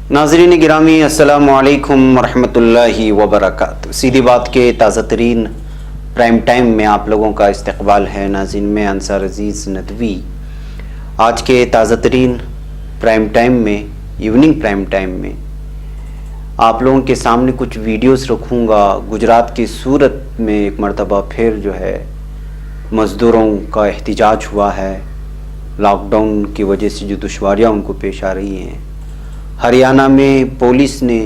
नाज़रीन गिरामी अस्सलामु अलैकुम वरहमतुल्लाहि वबरकातुहू। सीधी बात के ताज़ा तरीन प्राइम टाइम में आप लोगों का इस्तकबाल है। नाज़रीन में अंसार अजीज़ नदवी आज के ताज़ा तरीन प्राइम टाइम में, इवनिंग प्राइम टाइम में आप लोगों के सामने कुछ वीडियोस रखूँगा। गुजरात की सूरत में एक मरतबा फिर जो है मज़दूरों का एहतिजाज हुआ है। लॉकडाउन की वजह से जो दुश्वारियाँ उनको पेश आ रही हैं। हरियाणा में पुलिस ने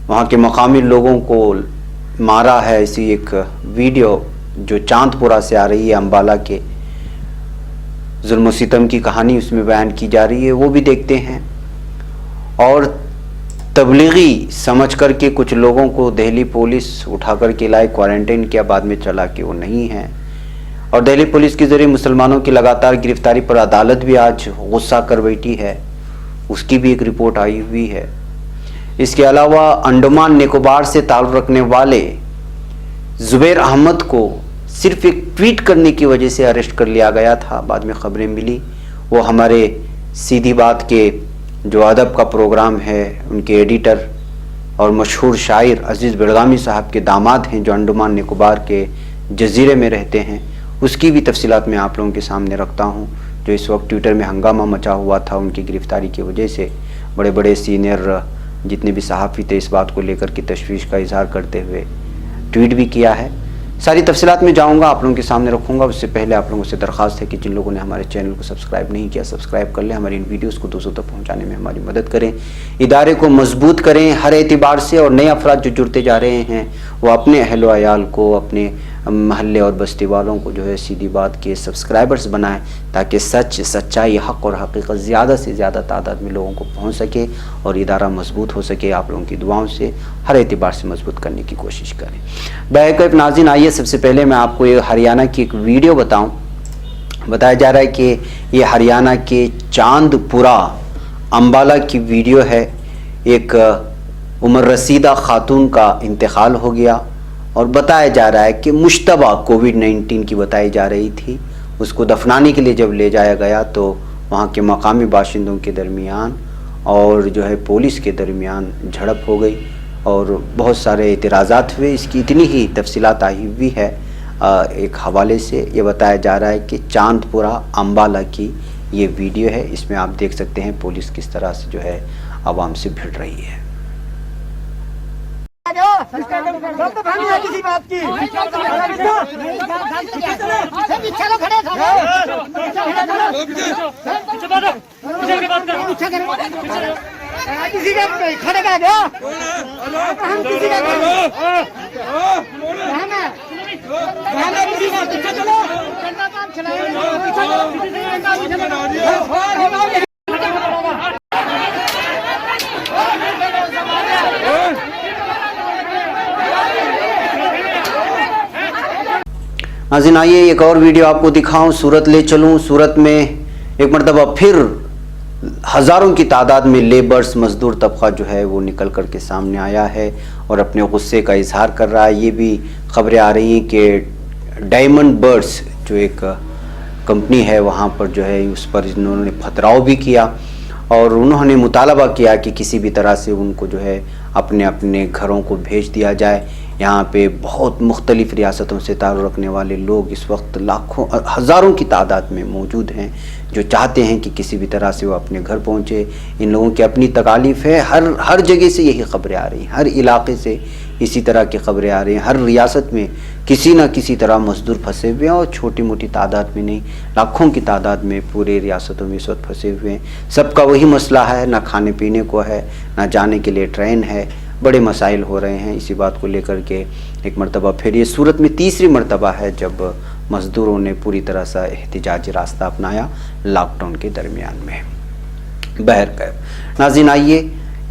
वहाँ के मकामी लोगों को मारा है। ऐसी एक वीडियो जो चांदपुरा से आ रही है, अम्बाला के जुल्म सितम की कहानी उसमें बयान की जा रही है, वो भी देखते हैं। और तबलीगी समझ कर के कुछ लोगों को दिल्ली पुलिस उठा कर के लाए, क्वारंटाइन किया, बाद में चला कि वो नहीं है। और दिल्ली पुलिस के ज़रिए मुसलमानों की लगातार गिरफ्तारी पर अदालत भी आज गुस्सा कर बैठी है, उसकी भी एक रिपोर्ट आई हुई है। इसके अलावा अंडमान निकोबार से ताल्लुक़ रखने वाले जुबैर अहमद को सिर्फ एक ट्वीट करने की वजह से अरेस्ट कर लिया गया था। बाद में खबरें मिली वो हमारे सीधी बात के जो अदब का प्रोग्राम है उनके एडिटर और मशहूर शायर अजीज़ बिरगामी साहब के दामाद हैं, जो अंडमान निकोबार के जजीरे में रहते हैं। उसकी भी तफसीलात मैं आप लोगों के सामने रखता हूँ। जो इस वक्त ट्विटर में हंगामा मचा हुआ था उनकी गिरफ्तारी की वजह से, बड़े बड़े सीनियर जितने भी सहाफ़ी थे इस बात को लेकर के तशवीश का इजहार करते हुए ट्वीट भी किया है। सारी तफसीलात में जाऊंगा, आप लोगों के सामने रखूंगा। उससे पहले आप लोगों से दरख्वास्त है कि जिन लोगों ने हमारे चैनल को सब्सक्राइब नहीं किया, सब्सक्राइब कर लें। हमारी इन वीडियोस को दूसरों तक पहुंचाने में हमारी मदद करें, इदारे को मजबूत करें हर एतबार से। और नए अफराद जो जुड़ते जा रहे हैं वो अपने अहल व अयाल को, अपने महल्ले और बस्ती वालों को जो है सीधी बात के सब्सक्राइबर्स बनाएं, ताकि सच, सच्चाई, हक़ और हकीकत ज़्यादा से ज़्यादा तादाद में लोगों को पहुंच सके और इदारा मजबूत हो सके। आप लोगों की दुआओं से हर एतबार से मजबूत करने की कोशिश करें। बैकअप नाज़रीन, आइए सबसे पहले मैं आपको ये हरियाणा की एक वीडियो बताऊं। बताया जा रहा है कि ये हरियाणा के चांदपुरा अम्बाला की वीडियो है। एक उम्र रसीदा खातून का इंतकाल हो गया और बताया जा रहा है कि मुश्तबा कोविड-19 की बताई जा रही थी। उसको दफनाने के लिए जब ले जाया गया तो वहाँ के मकामी बाशिंदों के दरमियान और जो है पुलिस के दरमियान झड़प हो गई और बहुत सारे एतराज़ात हुए। इसकी इतनी ही तफसीलात आई हुई है एक हवाले से। ये बताया जा रहा है कि चांदपुरा अम्बाला की ये वीडियो है। इसमें आप देख सकते हैं पुलिस किस तरह से जो है आवाम से भिड़ रही है। किसी बात की किसी का खड़े का दो हम किसी का नाज़रीन आइए एक और वीडियो आपको दिखाऊं, सूरत ले चलूं। सूरत में एक मरतबा फिर हज़ारों की तादाद में लेबर्स, मज़दूर तबका जो है वो निकल कर के सामने आया है और अपने गुस्से का इजहार कर रहा है। ये भी खबरें आ रही हैं कि डायमंड बर्ड्स जो एक कंपनी है वहाँ पर जो है उस पर इन्होंने पथराव भी किया और उन्होंने मुतालबा किया कि किसी भी तरह से उनको जो है अपने अपने घरों को भेज दिया जाए। यहाँ पे बहुत मुख्तलिफ़ रियासतों से ताल्लुक़ रखने वाले लोग इस वक्त लाखों, हज़ारों की तादाद में मौजूद हैं जो चाहते हैं कि किसी भी तरह से वो अपने घर पहुँचे। इन लोगों की अपनी तकालीफ़ है। हर जगह से यही ख़बरें आ रही हैं, हर इलाके से इसी तरह की ख़बरें आ रही हैं। हर रियासत में किसी न किसी तरह मज़दूर फंसे हुए हैं और छोटी मोटी तादाद में नहीं, लाखों की तादाद में पूरे रियासतों में इस वक्त फंसे हुए हैं। सबका वही मसला है, ना खाने पीने को है, ना जाने के लिए ट्रेन है। बड़े मसाइल हो रहे हैं। इसी बात को लेकर के एक मरतबा फिर ये सूरत में तीसरी मरतबा है जब मज़दूरों ने पूरी तरह से एहतिजाजी रास्ता अपनाया लॉकडाउन के दरमियान में। बहरकैफ नाज़रीन आइए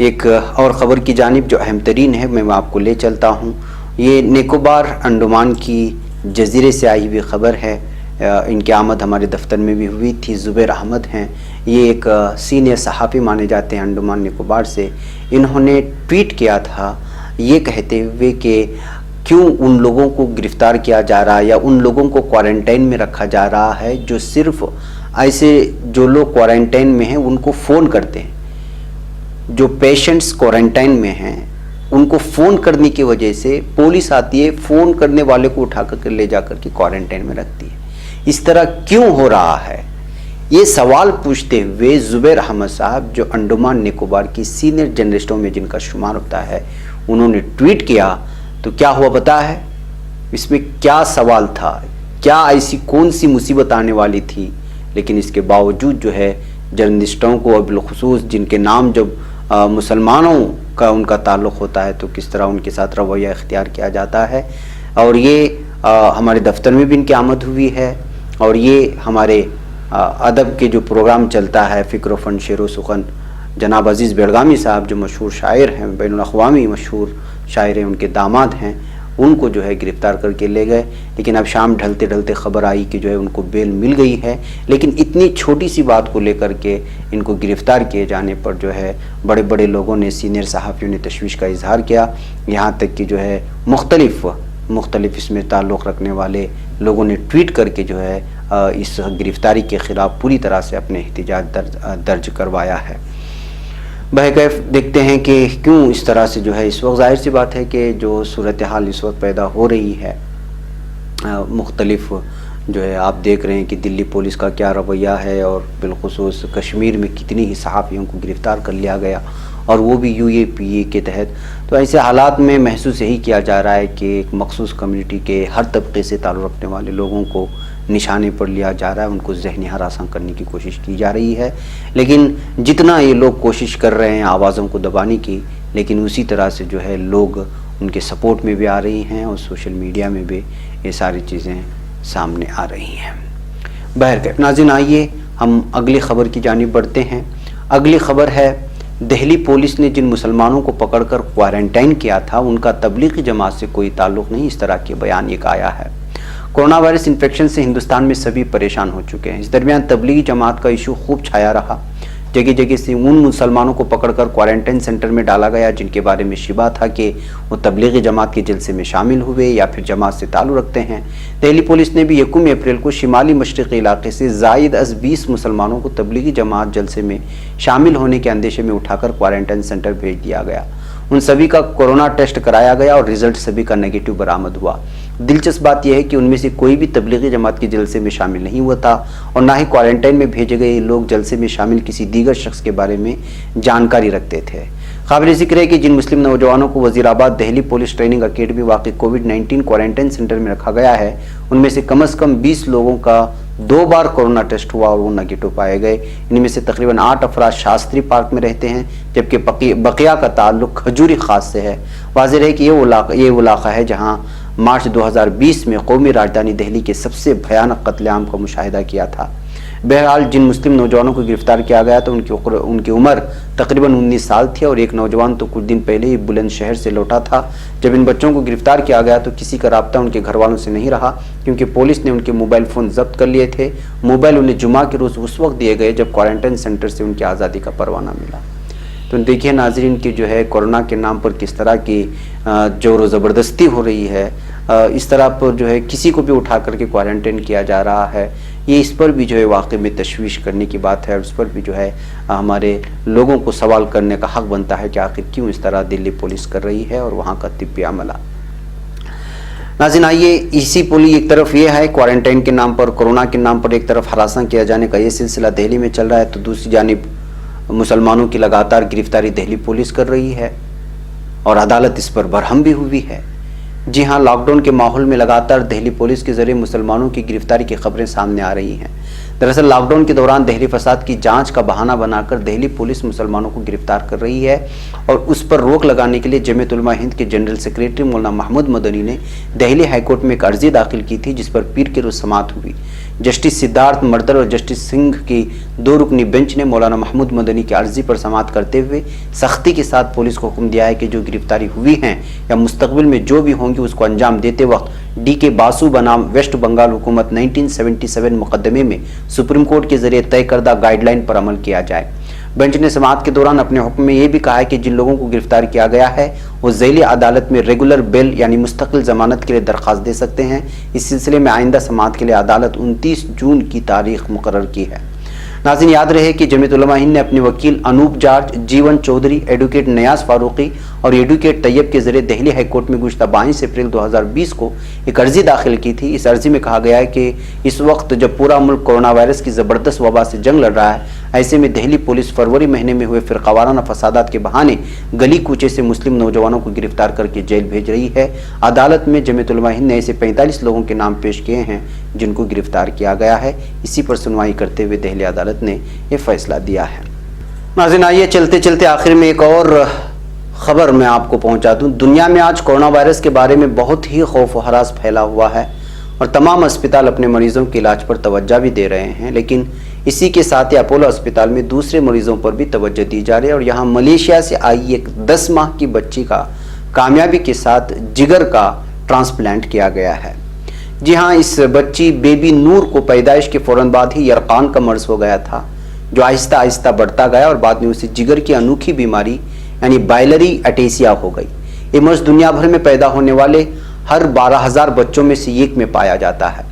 एक और ख़बर की जानिब जो अहम तरीन है मैं आपको ले चलता हूँ। ये निकोबार अंडमान की जजीरे से आई हुई ख़बर है। इनकी आमद हमारे दफ्तर में भी हुई थी। जुबैर अहमद हैं, ये एक सीनियर सहाफ़ी माने जाते हैं अंडमान निकोबार से। इन्होंने ट्वीट किया था ये कहते हुए कि क्यों उन लोगों को गिरफ़्तार किया जा रहा है या उन लोगों को क्वारंटाइन में रखा जा रहा है जो सिर्फ़ ऐसे जो लोग क्वारंटाइन में हैं उनको फ़ोन करते हैं جو پیشنٹس کوارنٹائن میں ہیں ان کو فون کرنے کی وجہ سے پولیس آتی ہے, فون کرنے والے کو اٹھا کر لے جا کر کے کوارنٹائن میں رکھتی ہے. اس طرح کیوں ہو رہا ہے؟ یہ سوال پوچھتے ہوئے زبیر احمد صاحب جو انڈمان نکوبار کی سینئر جرنلسٹوں میں جن کا شمار ہوتا ہے, انہوں نے ٹویٹ کیا. تو کیا ہوا پتا ہے اس میں کیا سوال تھا؟ کیا ایسی کون سی مصیبت آنے والی تھی؟ لیکن اس کے باوجود جو ہے جرنلسٹوں کو اور بالخصوص جن کے نام جب مسلمانوں کا ان کا تعلق ہوتا ہے تو کس طرح ان کے ساتھ رویہ اختیار کیا جاتا ہے. اور یہ ہمارے دفتر میں بھی ان کی آمد ہوئی ہے, اور یہ ہمارے ادب کے جو پروگرام چلتا ہے فکر و فن شعر و سخن, جناب عزیز بیڑگامی صاحب جو مشہور شاعر ہیں, بین الاقوامی مشہور شاعر ہیں, ان کے داماد ہیں, ان کو جو ہے گرفتار کر کے لے گئے. لیکن اب شام ڈھلتے ڈھلتے خبر آئی کہ جو ہے ان کو بیل مل گئی ہے. لیکن اتنی چھوٹی سی بات کو لے کر کے ان کو گرفتار کیے جانے پر جو ہے بڑے بڑے لوگوں نے, سینئر صحافیوں نے تشویش کا اظہار کیا. یہاں تک کہ جو ہے مختلف اس میں تعلق رکھنے والے لوگوں نے ٹویٹ کر کے جو ہے اس گرفتاری کے خلاف پوری طرح سے اپنے احتجاج درج کروایا ہے. بہرکیف دیکھتے ہیں کہ کیوں اس طرح سے جو ہے اس وقت ظاہر سی بات ہے کہ جو صورتحال اس وقت پیدا ہو رہی ہے, مختلف جو ہے آپ دیکھ رہے ہیں کہ دلی پولیس کا کیا رویہ ہے, اور بالخصوص کشمیر میں کتنی ہی صحافیوں کو گرفتار کر لیا گیا, اور وہ بھی UAPA کے تحت. تو ایسے حالات میں محسوس یہی کیا جا رہا ہے کہ ایک مخصوص کمیونٹی کے ہر طبقے سے تعلق رکھنے والے لوگوں کو نشانے پر لیا جا رہا ہے, ان کو ذہنی ہراساں کرنے کی کوشش کی جا رہی ہے. لیکن جتنا یہ لوگ کوشش کر رہے ہیں آوازوں کو دبانے کی, لیکن اسی طرح سے جو ہے لوگ ان کے سپورٹ میں بھی آ رہی ہیں, اور سوشل میڈیا میں بھی یہ ساری چیزیں سامنے آ رہی ہیں. بہرکیف ناظرین, آئیے ہم اگلی خبر کی جانب بڑھتے ہیں. اگلی خبر ہے دہلی پولیس نے جن مسلمانوں کو پکڑ کر کوارنٹائن کیا تھا ان کا تبلیغی جماعت سے کوئی تعلق نہیں, اس طرح کے بیان ایک آیا ہے. کورونا وائرس انفیکشن سے ہندوستان میں سبھی پریشان ہو چکے ہیں. اس درمیان تبلیغی جماعت کا ایشو خوب چھایا رہا. جگہ جگہ سے ان مسلمانوں کو پکڑ کر کوارنٹائن سینٹر میں ڈالا گیا جن کے بارے میں شبہ تھا کہ وہ تبلیغی جماعت کے جلسے میں شامل ہوئے یا پھر جماعت سے تعلق رکھتے ہیں. دہلی پولیس نے بھی 1 اپریل کو شمالی مشرقی علاقے سے زائد از 20 مسلمانوں کو تبلیغی جماعت جلسے میں شامل ہونے کے اندیشے میں اٹھا کر کوارنٹائن سینٹر بھیج دیا گیا. ان سبھی کا کورونا ٹیسٹ کرایا گیا اور رزلٹ سبھی کا نیگیٹو برآمد ہوا. دلچسپ بات یہ ہے کہ ان میں سے کوئی بھی تبلیغی جماعت کے جلسے میں شامل نہیں ہوا تھا, اور نہ ہی کوارنٹائن میں بھیجے گئے لوگ جلسے میں شامل کسی دیگر شخص کے بارے میں جانکاری رکھتے تھے. قابل ذکر ہے کہ جن مسلم نوجوانوں کو وزیر آباد دہلی پولیس ٹریننگ اکیڈمی واقع کووڈ-19 کوارنٹائن سینٹر میں رکھا گیا ہے, ان میں سے کم از کم 20 لوگوں کا 2 بار کورونا ٹیسٹ ہوا اور وہ نیگیٹو پائے گئے. ان میں سے تقریباً 8 افراد شاستری پارک میں رہتے ہیں, جبکہ بقیہ کا تعلق کھجوری خاص سے ہے. واضح ہے کہ یہ وہ علاقہ ہے جہاں مارچ 2020 میں قومی راجدھانی دہلی کے سب سے بھیانک قتل عام کا مشاہدہ کیا تھا. بہرحال جن مسلم نوجوانوں کو گرفتار کیا گیا تو ان کی عمر تقریباً 19 سال تھی, اور ایک نوجوان تو کچھ دن پہلے ہی بلند شہر سے لوٹا تھا. جب ان بچوں کو گرفتار کیا گیا تو کسی کا رابطہ ان کے گھر والوں سے نہیں رہا, کیونکہ پولیس نے ان کے موبائل فون ضبط کر لیے تھے. موبائل انہیں جمعہ کے روز اس وقت دیے گئے جب کوارنٹائن سینٹر سے ان کی آزادی کا پروانہ ملا. تو دیکھیے ناظرین کہ جو ہے کورونا کے نام پر کس طرح کی زور و زبردستی ہو رہی ہے, اس طرح پر جو ہے کسی کو بھی اٹھا کر کے کوارنٹائن کیا جا رہا ہے. یہ اس پر بھی جو ہے واقعی میں تشویش کرنے کی بات ہے, اور اس پر بھی جو ہے ہمارے لوگوں کو سوال کرنے کا حق بنتا ہے کہ آخر کیوں اس طرح دلی پولیس کر رہی ہے اور وہاں کا طبی عملہ. ناظرین آئیے اسی پولی ایک طرف یہ ہے کوارنٹائن کے نام پر, کورونا کے نام پر ایک طرف ہراساں کیا جانے کا یہ سلسلہ دہلی میں چل رہا ہے, تو دوسری جانب مسلمانوں کی لگاتار گرفتاری دہلی پولیس کر رہی ہے اور عدالت اس پر برہم بھی ہوئی ہے. جی ہاں, لاک ڈاؤن کے ماحول میں لگاتار دہلی پولیس کے ذریعے مسلمانوں کی گرفتاری کی خبریں سامنے آ رہی ہیں. دراصل لاک ڈاؤن کے دوران دہلی فساد کی جانچ کا بہانہ بنا کر دہلی پولیس مسلمانوں کو گرفتار کر رہی ہے, اور اس پر روک لگانے کے لیے جمعیت علماء ہند کے جنرل سیکریٹری مولانا محمود مدنی نے دہلی ہائی کورٹ میں ایک عرضی داخل کی تھی, جس پر پیر کے روز سماعت ہوئی. جسٹس سدھارتھ مردر اور جسٹس سنگھ کی 2 رکنی بینچ نے مولانا محمود مدنی کی عرضی پر سماعت کرتے ہوئے سختی کے ساتھ پولیس کو حکم دیا ہے کہ جو گرفتاری ہوئی ہیں یا مستقبل میں جو بھی ہوں گی اس کو انجام دیتے وقت DK باسو بنام ویسٹ بنگال حکومت 1977 مقدمے میں سپریم کورٹ کے ذریعے طے کردہ گائیڈ لائن پر عمل کیا جائے. بینچ نے سماعت کے دوران اپنے حکم میں یہ بھی کہا ہے کہ جن لوگوں کو گرفتار کیا گیا ہے وہ ذیلی عدالت میں ریگولر بیل یعنی مستقل ضمانت کے لیے درخواست دے سکتے ہیں. اس سلسلے میں آئندہ سماعت کے لیے عدالت 29 جون کی تاریخ مقرر کی ہے. नाज़रीन, याद रहे कि जमीयत उलमा हिंद ने अपने वकील अनूप जार्ज, जीवन चौधरी, एडवोकेट नयाज फारूकी और एडवोकेट तैयब के जरिए दिल्ली हाई कोर्ट में गुज़श्ता 22 अप्रैल 2020 को एक अर्जी दाखिल की थी। इस अर्जी में कहा गया है कि इस वक्त जब पूरा मुल्क कोरोना वायरस की ज़बरदस्त वबा से जंग लड़ रहा है, ऐसे में दिल्ली पुलिस फरवरी महीने में हुए फिरकावाराना फसादात के बहाने गली कूचे से मुस्लिम नौजवानों को गिरफ्तार करके जेल भेज रही है। अदालत में जमीयत उलमा हिंद ने ऐसे 45 लोगों के नाम पेश किए हैं जिनको गिरफ्तार किया गया है। इसी पर सुनवाई करते हुए दिल्ली अदालत ने यह फैसला दिया है। नाज़रीन, आइए चलते चलते आखिर में एक और खबर मैं आपको पहुंचा दूं। दुनिया में आज कोरोना वायरस के बारे में बहुत ही खौफ व हरास फैला हुआ है और तमाम अस्पताल अपने मरीजों के इलाज पर तवज्जो भी दे रहे हैं, लेकिन इसी के साथ ही अपोलो अस्पताल में दूसरे मरीजों पर भी तवज्जो दी जा रही है। और यहाँ मलेशिया से आई एक 10 माह की बच्ची का कामयाबी के साथ जिगर का ट्रांसप्लांट किया गया है। जी हाँ, इस बच्ची बेबी नूर को पैदाइश के फौरन बाद ही यरकान का मर्ज हो गया था, जो आहिस्ता आहिस्ता बढ़ता गया और बाद में उसे जिगर की अनोखी बीमारी यानी बाइलरी अटेसिया हो गई। ये मर्ज दुनिया भर में पैदा होने वाले हर 12,000 बच्चों में से एक में पाया जाता है।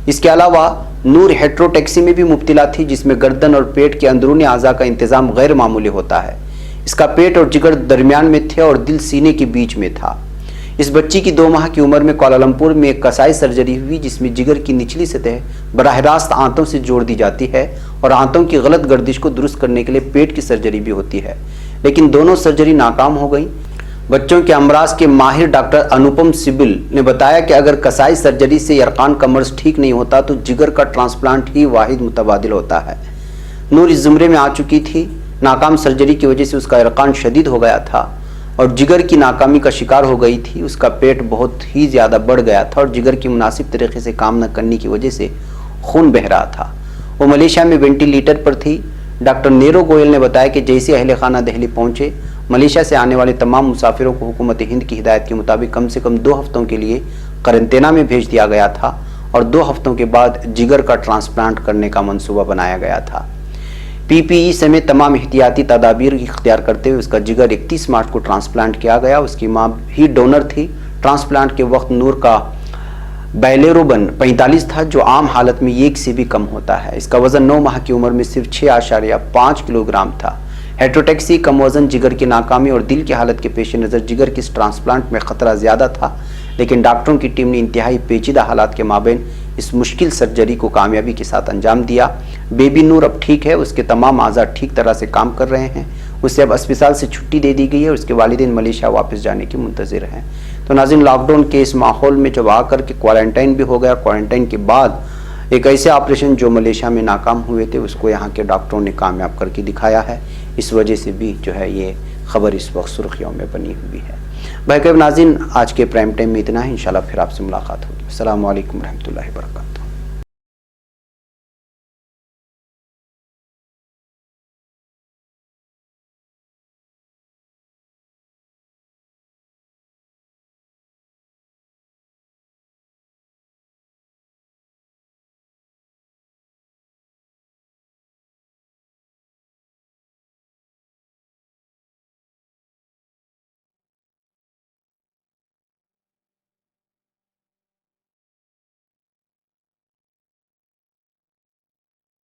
इसके अलावा नूर हेट्रोटेक्सी में भी मुब्तला थी, जिसमें गर्दन और पेट के अंदरूनी अज़ा का इंतज़ाम गैर मामूली होता है। इसका पेट और जिगर दरमियान में थे और दिल सीने के बीच में था। इस बच्ची की 2 माह की उम्र में कुआलालंपुर में एक कसाई सर्जरी हुई, जिसमें जिगर की निचली सतह बराह रास्त आंतों से जोड़ दी जाती है और आंतों की गलत गर्दिश को दुरुस्त करने के लिए पेट की सर्जरी भी होती है, लेकिन दोनों सर्जरी नाकाम हो गई। बच्चों के अमराज के माहिर डॉक्टर अनुपम सिबिल ने बताया कि अगर कसाई सर्जरी से यरकान का मर्ज ठीक नहीं होता तो जिगर का ट्रांसप्लांट ही वाहिद मुतबादिल होता है। नूर इस जुमरे में आ चुकी थी। नाकाम सर्जरी की वजह से उसका यरकान शदीद हो गया था और जिगर की नाकामी का शिकार हो गई थी। उसका पेट बहुत ही ज़्यादा बढ़ गया था और जिगर की मुनासिब तरीके से काम न करने की वजह से खून बह रहा था। वो मलेशिया में वेंटिलेटर पर थी। डॉक्टर नेरो गोयल ने बताया कि जैसे अहले खाना दिल्ली पहुंचे, मलेशिया से आने वाले तमाम मुसाफिरों को हुकूमत हिंद की हिदायत के मुताबिक कम से कम 2 हफ्तों के लिए क्वारंटीना में भेज दिया गया था और 2 हफ्तों के बाद जिगर का ट्रांसप्लांट करने का मंसूबा बनाया गया था। PPE समेत तमाम एहतियाती तदाबीर इख्तियार करते हुए उसका जिगर 31 मार्च को ट्रांसप्लांट किया गया। उसकी माँ ही डोनर थी। ट्रांसप्लांट के वक्त नूर का बाइलेरोबन 45 था, जो आम हालत में 1 से भी कम होता है। इसका वजन 9 माह की उम्र में सिर्फ 6.5 किलोग्राम था। हेट्रोटेक्सी, कम वजन, जिगर की नाकामी और दिल की हालत के पेश नज़र जिगर की इस ट्रांसप्लांट में ख़तरा ज़्यादा था, लेकिन डॉक्टरों की टीम ने इंतहाई पेचीदा हालात के माबैन इस मुश्किल सर्जरी को कामयाबी के साथ अंजाम दिया। बेबी नूर अब ठीक है। उसके तमाम आज़ा ठीक तरह से काम कर रहे हैं। उसे अब अस्पताल से छुट्टी दे दी गई है और उसके वालिदैन मलेशिया वापस जाने की मुंतज़िर हैं। तो नाज़रीन, लॉकडाउन के इस माहौल में जब आकर के क्वारंटाइन भी हो गया, क्वारंटाइन के बाद एक ऐसे ऑपरेशन जो मलेशिया में नाकाम हुए थे उसको यहाँ के डॉक्टरों ने कामयाब करके दिखाया है। इस वजह से भी जो है ये खबर इस वक्त सुर्खियों में बनी हुई है। भाई नाज़रीन, आज के प्राइम टाइम में इतना है। इंशाल्लाह फिर आपसे मुलाकात होगी। अस्सलामु अलैकुम रहमतुल्लाहि व बरकातहू।